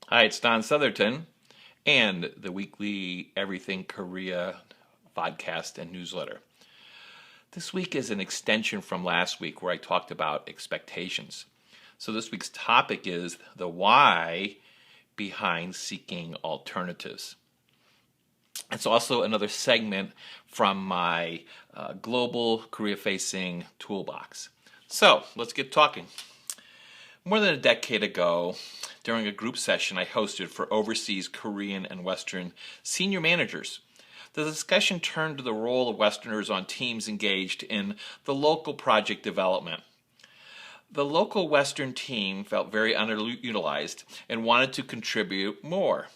Hi, it's Don Southerton and the weekly Everything Korea podcast and newsletter. This week is an extension from last week where I talked about expectations. So this week's topic is the why behind seeking alternatives. It's also another segment from my Global Korea Facing Toolbox. So let's get talking. More than a decade ago, during a group session I hosted for overseas Korean and Western senior managers, the discussion turned to the role of Westerners on teams engaged in the local project development. The local Western team felt very underutilized and wanted to contribute more.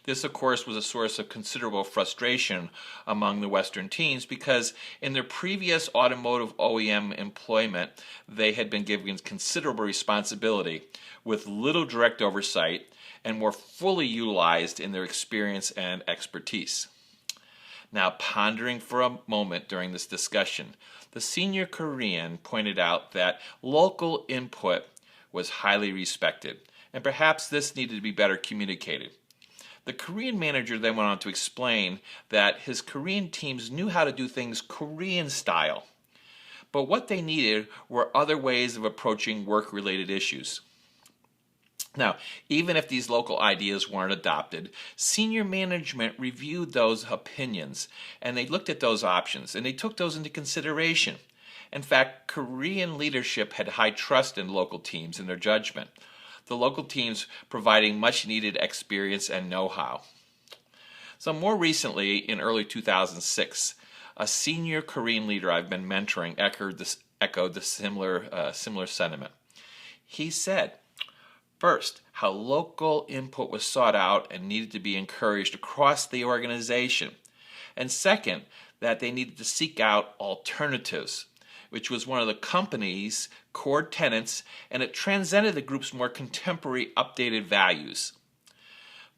This, of course, was a source of considerable frustration among the Western teams because in their previous automotive OEM employment, they had been given considerable responsibility with little direct oversight and were fully utilized in their experience and expertise. Now, pondering for a moment during this discussion, the senior Korean pointed out that local input was highly respected, and perhaps this needed to be better communicated. The Korean manager then went on to explain that his Korean teams knew how to do things Korean style, but what they needed were other ways of approaching work-related issues. Now, even if these local ideas weren't adopted, senior management reviewed those opinions and they looked at those options and they took those into consideration. In fact, Korean leadership had high trust in local teams and their judgment, the local teams providing much needed experience and know-how. So more recently, in early 2006, a senior Korean leader I've been mentoring echoed the similar sentiment. He said, first, how local input was sought out and needed to be encouraged across the organization. And second, that they needed to seek out alternatives, which was one of the company's core tenets, and it transcended the group's more contemporary, updated values.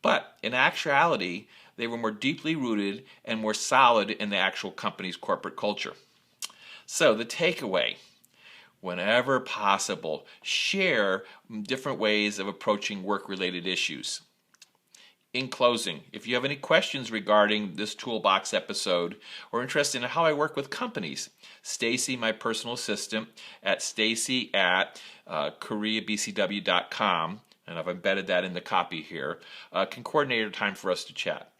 But in actuality, they were more deeply rooted and more solid in the actual company's corporate culture. So the takeaway, whenever possible, share different ways of approaching work-related issues. In closing, if you have any questions regarding this Toolbox episode or interested in how I work with companies, Stacy, my personal assistant, at stacy@koreabcw.com, and I've embedded that in the copy here, can coordinate a time for us to chat.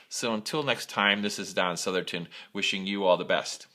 So until next time, this is Don Southerton wishing you all the best.